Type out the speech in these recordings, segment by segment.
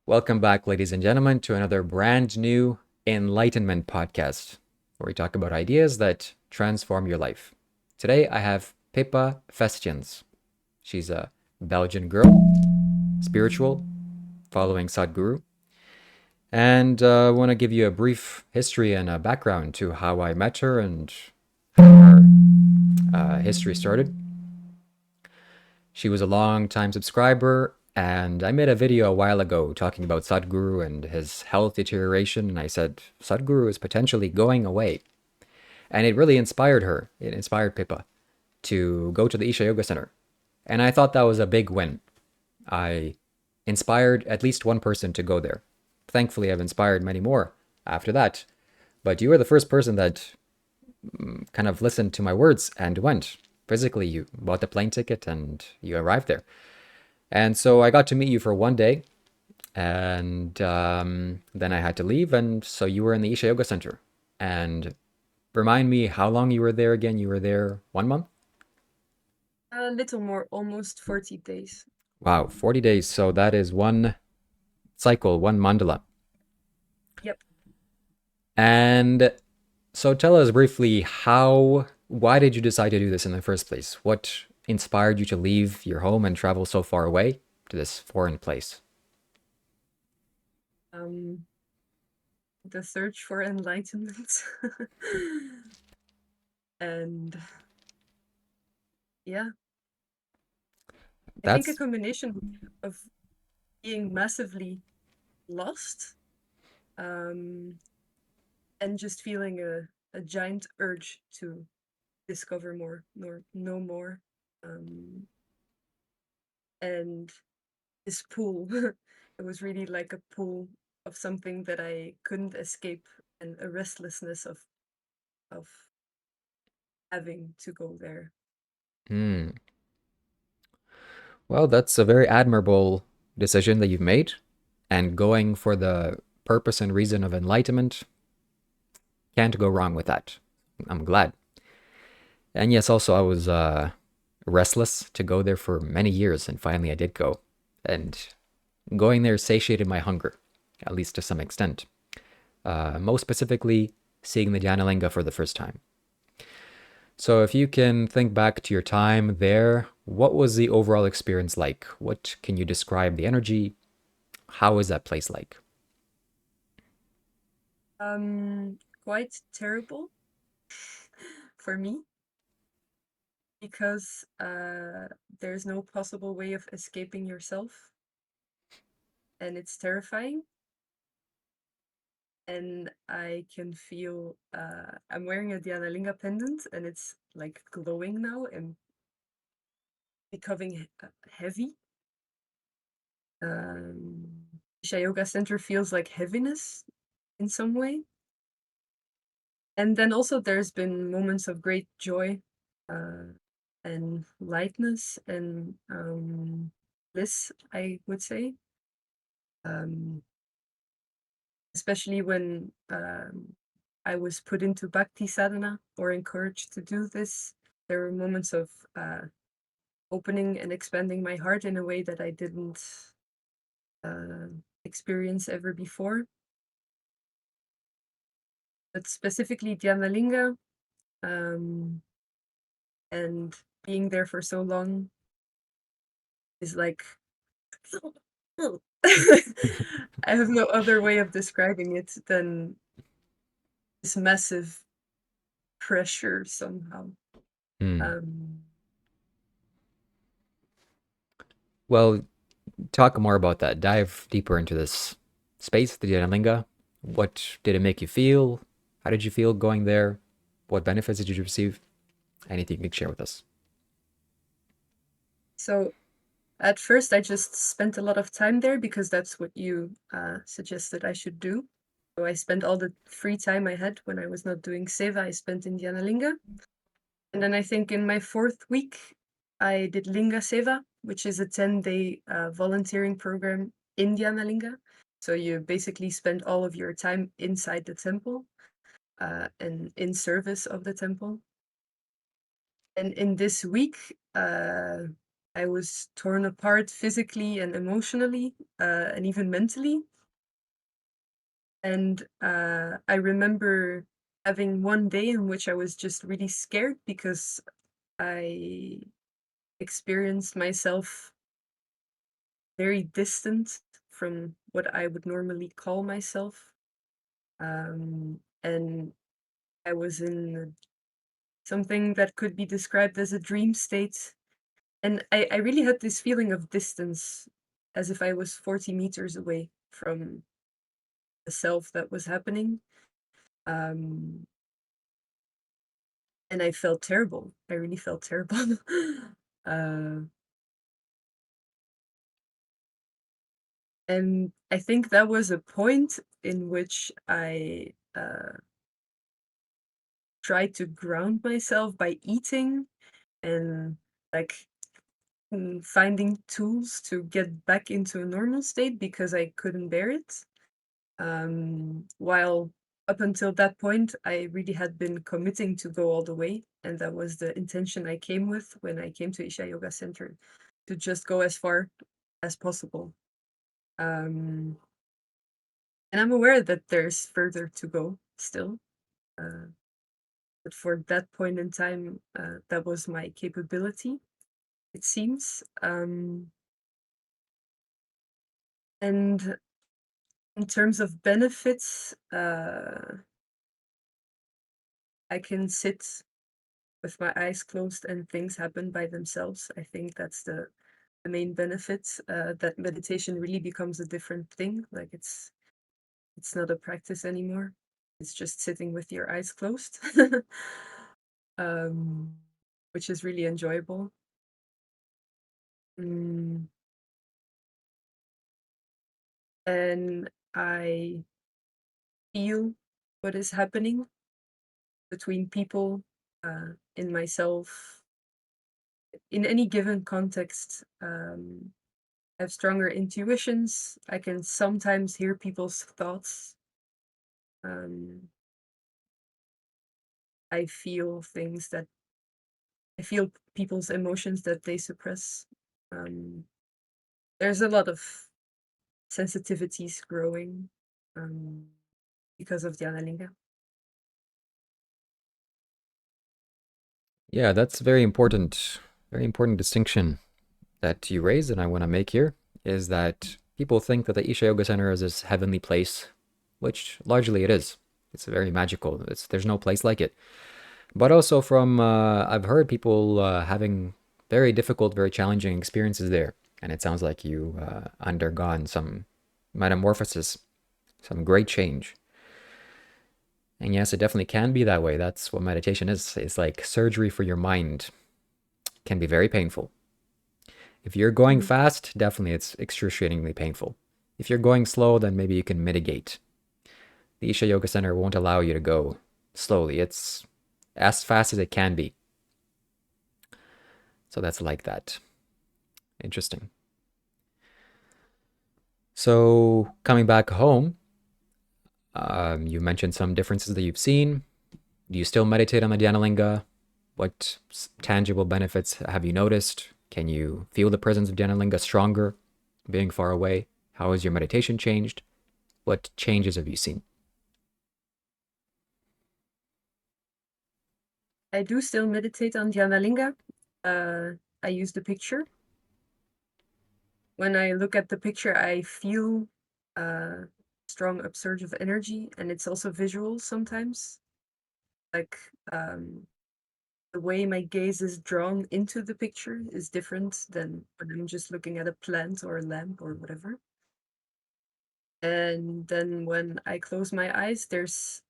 Welcome back, ladies and gentlemen, to another brand new Enlightenment podcast where we talk about ideas that transform your life. Today, I have Pippa Festians. She's a Belgian girl, spiritual, following Sadhguru. And I want to give you a brief history and a background to how I met her and how our history started. She was a long time subscriber, and I made a video a while ago talking about Sadhguru and his health deterioration. And I said, Sadhguru is potentially going away. And it really inspired her. It inspired Pippa to go to the Isha Yoga Center. And I thought that was a big win. I inspired at least one person to go there. Thankfully, I've inspired many more after that. But you were the first person that kind of listened to my words and went. Physically, you bought the plane ticket and you arrived there. And so I got to meet you for one day, and then I had to leave. And so you were in the Isha Yoga Center. And remind me how long you were there again. You were there 1 month? A little more, almost 40 days. Wow, 40 days. So that is one cycle, one mandala. Yep. And so tell us briefly why did you decide to do this in the first place? What inspired you to leave your home and travel so far away to this foreign place? Um, the search for enlightenment. And yeah, I think a That's, combination of being massively lost, um, and just feeling a giant urge to discover more, nor know more. Um, and this pull, it was really like a pull of something that I couldn't escape, and a restlessness of having to go there. hmm. Well, that's a very admirable decision that you've made. And going for the purpose and reason of enlightenment, can't go wrong with that. I'm glad. And yes, also, I was restless to go there for many years, and finally I did go. And going there satiated my hunger, at least to some extent. Most specifically, seeing the Janalinga for the first time. So, if you can think back to your time there, what was the overall experience like? What can you describe the energy? How is that place like? Um, Quite terrible for me because there's no possible way of escaping yourself, and it's terrifying. And I can feel I'm wearing a Dhanalinga pendant, and it's like glowing now and becoming heavy. Um, Isha Yoga Center feels like heaviness in some way. And then also there's been moments of great joy, uh, and lightness and bliss, I would say. Um, Especially when I was put into bhakti sadhana or encouraged to do this. There were moments of opening and expanding my heart in a way that I didn't uh, experience ever before. But specifically Dhanalinga, um, and being there for so long is like I have no other way of describing it than this massive pressure somehow. Hmm. Um, Well, talk more about that. Dive deeper into this space, the Janalinga. What did it make you feel? How did you feel going there? What benefits did you receive? Anything you can share with us. so at first, I just spent a lot of time there because that's what you suggested I should do. So I spent all the free time I had when I was not doing Seva, I spent in Dhanalinga. And then I think in my fourth week, I did Linga Seva, which is a 10-day volunteering program in Dhanalinga. So you basically spend all of your time inside the temple, and in service of the temple. And in this week, I was torn apart physically and emotionally, and even mentally. And I remember having one day in which I was just really scared because I experienced myself very distant from what I would normally call myself. And I was in something that could be described as a dream state. And I really had this feeling of distance, as if I was 40 meters away from the self that was happening. Um, and I felt terrible. I really felt terrible. uh, and I think that was a point in which I tried to ground myself by eating and like finding tools to get back into a normal state because I couldn't bear it. While up until that point, I really had been committing to go all the way. And that was the intention I came with when I came to Isha Yoga Center, to just go as far as possible. Um, and I'm aware that there's further to go still. Uh, but for that point in time, that was my capability, it seems. And in terms of benefits, I can sit with my eyes closed and things happen by themselves. I think that's the main benefit, that meditation really becomes a different thing. Like it's not a practice anymore. It's just sitting with your eyes closed, um, which is really enjoyable. Mm, and I feel what is happening between people, in myself, in any given context. I have stronger intuitions. I can sometimes hear people's thoughts. Um, I feel things that I feel people's emotions that they suppress. Um, there's a lot of sensitivities growing, um, because of Dhyanalinga. Yeah, that's very important distinction that you raised, and I want to make here is that people think that the Isha Yoga Center is this heavenly place, which largely it is. It's very magical. There's no place like it. But also from I've heard people having very difficult, very challenging experiences there, and it sounds like you undergone some metamorphosis, some great change. And yes, it definitely can be that way. That's what meditation is. It's like surgery for your mind. It can be very painful. If you're going Mhm. fast, definitely it's excruciatingly painful. If you're going slow, then maybe you can mitigate. The Isha Yoga Center won't allow you to go slowly. It's as fast as it can be. So that's like that. Interesting. So coming back home, you mentioned some differences that you've seen. Do you still meditate on the Dhanalinga? What tangible benefits have you noticed? Can you feel the presence of Dhanalinga stronger being far away? How has your meditation changed? What changes have you seen? I do still meditate on Dhyanalinga. I use the picture. When I look at the picture, I feel a strong upsurge of energy, and it's also visual sometimes. Like the way my gaze is drawn into the picture is different than when I'm just looking at a plant or a lamp or whatever. And then when I close my eyes, there's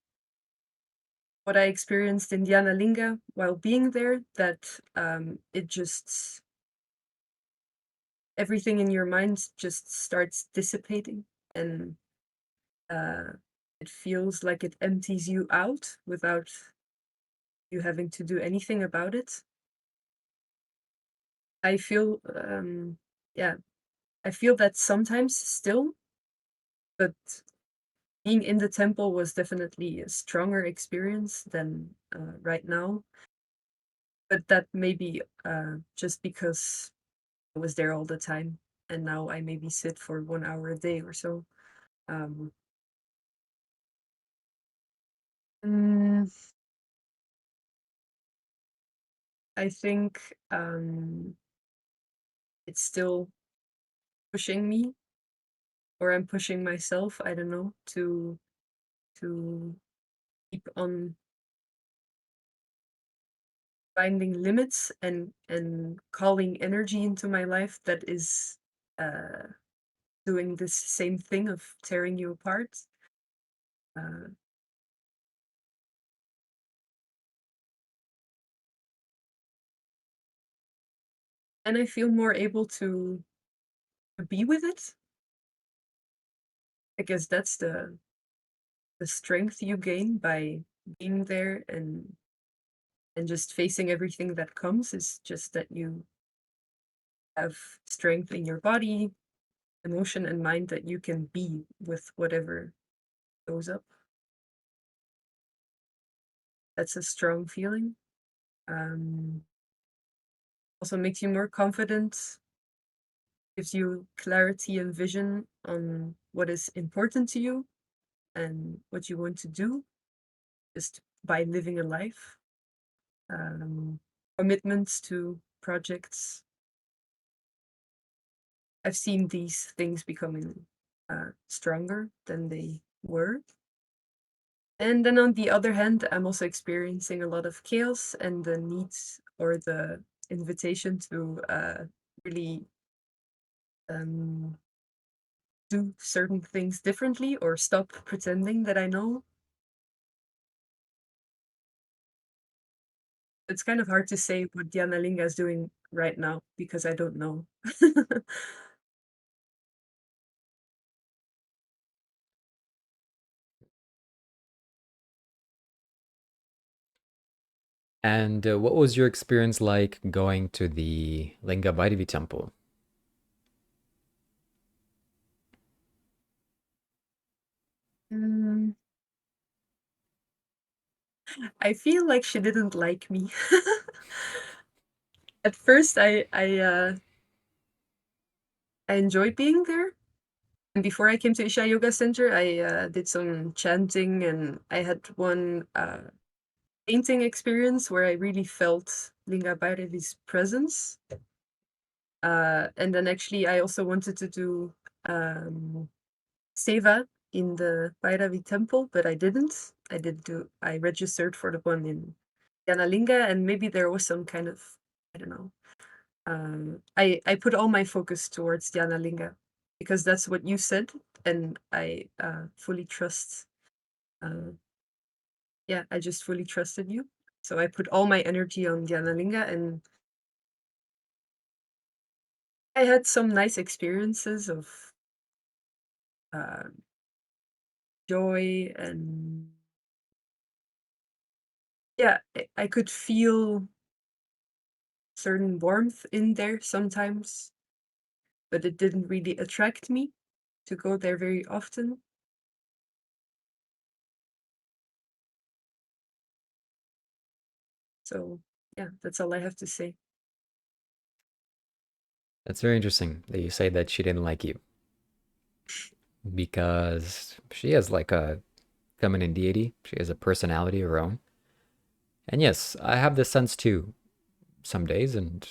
what I experienced in Dhyanalinga while being there, that it just everything in your mind just starts dissipating, and uh, it feels like it empties you out without you having to do anything about it. I feel, yeah, I feel that sometimes still, but being in the temple was definitely a stronger experience than right now. But that may be just because I was there all the time, and now I maybe sit for 1 hour a day or so. Um, mm, I think it's still pushing me, or I'm pushing myself. I don't know, to keep on finding limits and calling energy into my life that is uh, doing this same thing of tearing you apart. Uh, and I feel more able to be with it. I guess that's the strength you gain by being there and just facing everything that comes, is just that you have strength in your body, emotion, and mind, that you can be with whatever goes up. That's a strong feeling. Um, Also makes you more confident, gives you clarity and vision on what is important to you and what you want to do just by living a life. Um, Commitments to projects. I've seen these things becoming stronger than they were. And then on the other hand, I'm also experiencing a lot of chaos and the needs or the invitation to really um, do certain things differently or stop pretending that I know. It's kind of hard to say what Diana Linga is doing right now because I don't know. And what was your experience like going to the Linga Bhairavi temple? Mm, I feel like she didn't like me. At first, I enjoyed being there. And before I came to Isha Yoga Center, I did some chanting, and I had one painting experience where I really felt Linga Bhairavi's presence. And then actually, I also wanted to do um, Seva in the Bhairavi temple, but I didn't. I registered for the one in Yanalinga, and maybe there was some kind of, I don't know. I put all my focus towards Yanalinga because that's what you said, and I fully trust. Uh, yeah, I just fully trusted you. So I put all my energy on Yanalinga, and I had some nice experiences of uh, joy, and yeah, I could feel certain warmth in there sometimes, but it didn't really attract me to go there very often. So yeah, that's all I have to say. That's very interesting that you say that she didn't like you because she has like a feminine deity. She has a personality of her own. And yes, I have this sense too some days. And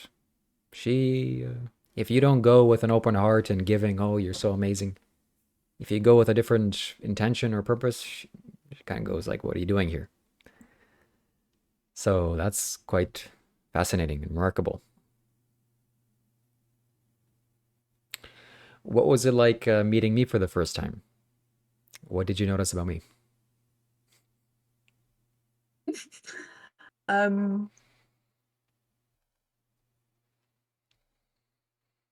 if you don't go with an open heart and giving, oh, you're so amazing. If you go with a different intention or purpose, she kind of goes like, what are you doing here? So that's quite fascinating and remarkable. What was it like meeting me for the first time? What did you notice about me? um,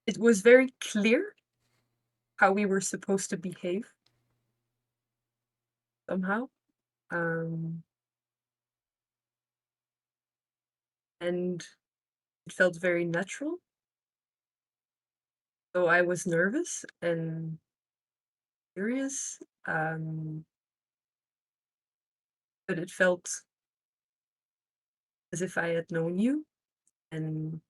it was very clear how we were supposed to behave somehow. Um, and it felt very natural. So I was nervous and curious, but it felt as if I had known you. And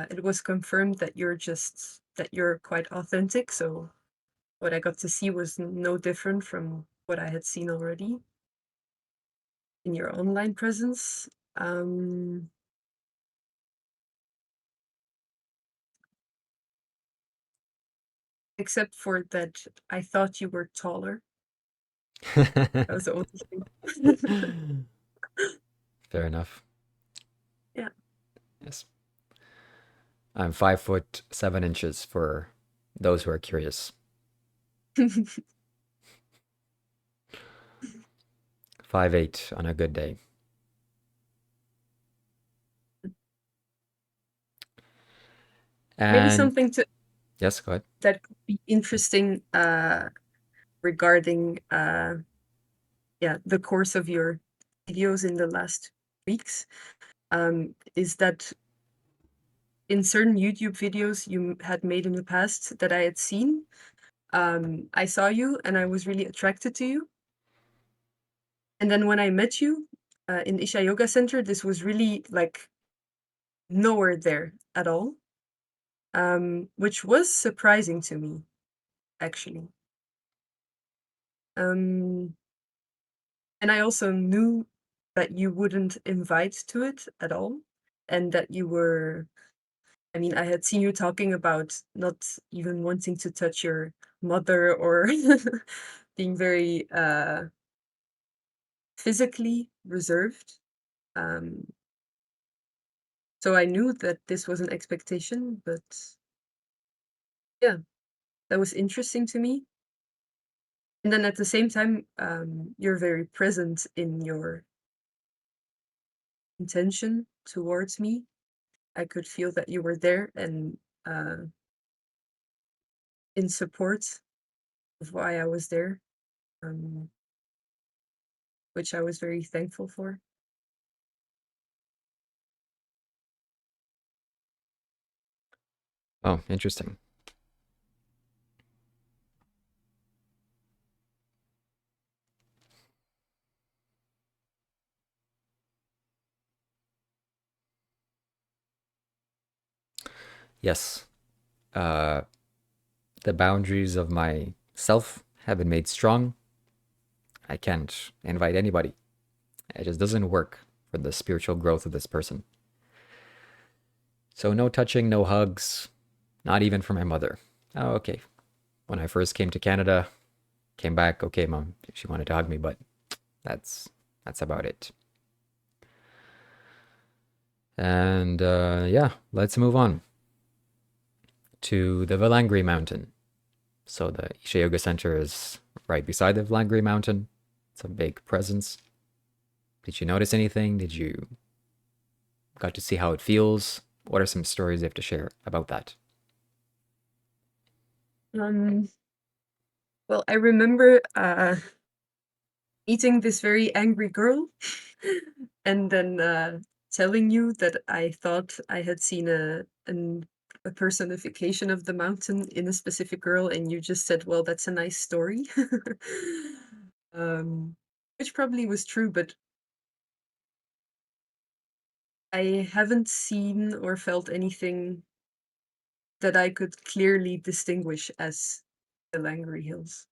it was confirmed that you're quite authentic. So what I got to see was no different from what I had seen already in your online presence. Um, except for that, I thought you were taller. That was the only thing. Fair enough. Yeah. Yes. I'm 5 foot 7 inches for those who are curious. 5'8" on a good day. Maybe And something to yes, go ahead. that could be interesting regarding yeah, the course of your videos in the last weeks, is that in certain YouTube videos you had made in the past that I had seen, I saw you and I was really attracted to you. And then when I met you in Isha Yoga Center, this was really like nowhere there at all, which was surprising to me, actually. Um, and I also knew that you wouldn't invite to it at all, and that you were, I mean, I had seen you talking about not even wanting to touch your mother or being very physically reserved. Um, so I knew that this was an expectation, but yeah, that was interesting to me. And then at the same time, you're very present in your intention towards me. I could feel that you were there and uh, in support of why I was there, um, which I was very thankful for. Oh, interesting. Yes. Uh, the boundaries of my self have been made strong. I can't invite anybody. It just doesn't work for the spiritual growth of this person. So no touching, no hugs, not even for my mother. Oh, okay. When I first came to Canada, came back, okay, mom, she wanted to hug me, but that's that's about it. And yeah, let's move on to the Valangri Mountain. So the Isha Yoga Center is right beside the Valangri Mountain. It's a big presence. Did you notice anything? Did you got to see how it feels? What are some stories you have to share about that? Um, well, I remember meeting this very angry girl and then telling you that I thought I had seen a personification of the mountain in a specific girl, and you just said, "Well, that's a nice story," um, which probably was true, but I haven't seen or felt anything that I could clearly distinguish as the Langery Hills.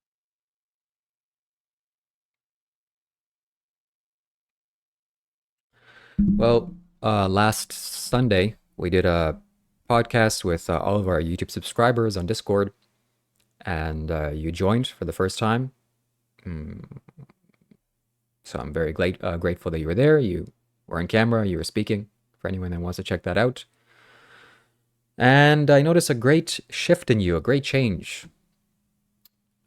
Well, last Sunday we did a podcast with all of our YouTube subscribers on Discord, and you joined for the first time. Mm, so I'm very grateful that you were there. You were on camera. You were speaking. For anyone that wants to check that out. And I noticed a great shift in you, a great change.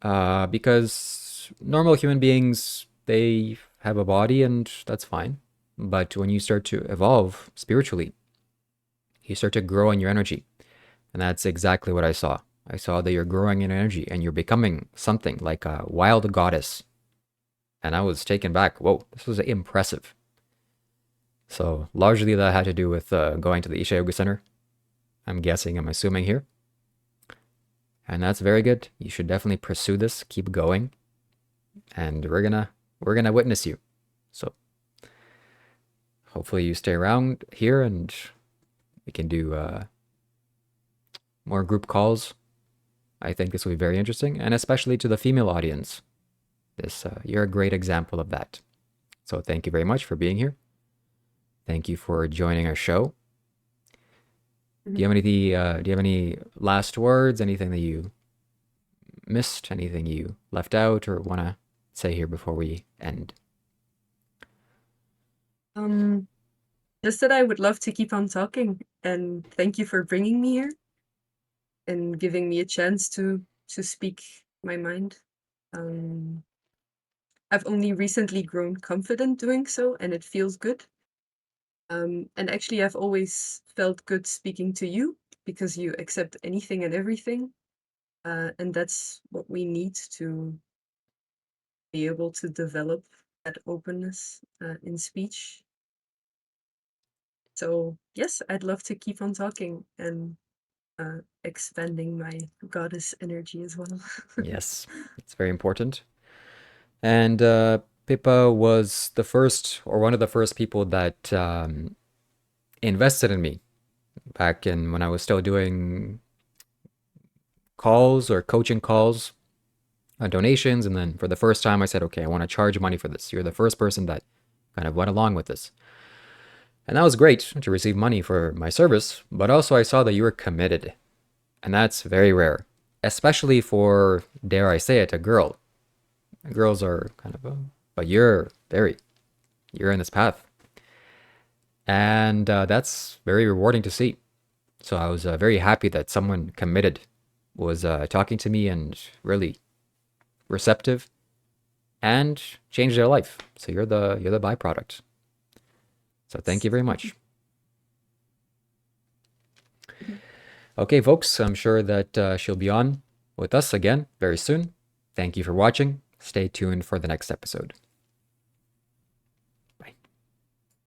Because normal human beings, they have a body and that's fine. But when you start to evolve spiritually, you start to grow in your energy. And that's exactly what I saw. I saw that you're growing in energy and you're becoming something like a wild goddess. And I was taken back. Whoa, this was impressive. So largely that had to do with going to the Isha Yoga Center. I'm guessing, I'm assuming here. And that's very good. You should definitely pursue this. Keep going. And we're gonna witness you. So hopefully you stay around here and we can do more group calls. I think this will be very interesting, and especially to the female audience. You're a great example of that. So thank you very much for being here. Thank you for joining our show. Mhm. Do you have any last words? Anything that you missed? Anything you left out or want to say here before we end? Um, just that I would love to keep on talking, and thank you for bringing me here and giving me a chance to speak my mind. Um, I've only recently grown confident doing so, and it feels good. And actually, I've always felt good speaking to you because you accept anything and everything, and that's what we need to be able to develop that openness in speech. So yes, I'd love to keep on talking and expanding my goddess energy as well. Yes, it's very important. And Pippa was the first, or one of the first people that invested in me back in when I was still doing calls or coaching calls, donations. And then for the first time, I said, okay, I want to charge money for this. You're the first person that kind of went along with this. And that was great to receive money for my service, but also I saw that you were committed. And that's very rare, especially for, dare I say it, a girl. Girls are kind of but you're in this path. And that's very rewarding to see. So I was very happy that someone committed was talking to me and really receptive and changed their life. So you're the byproduct. So thank you very much. Okay, folks, I'm sure that she'll be on with us again very soon. Thank you for watching. Stay tuned for the next episode.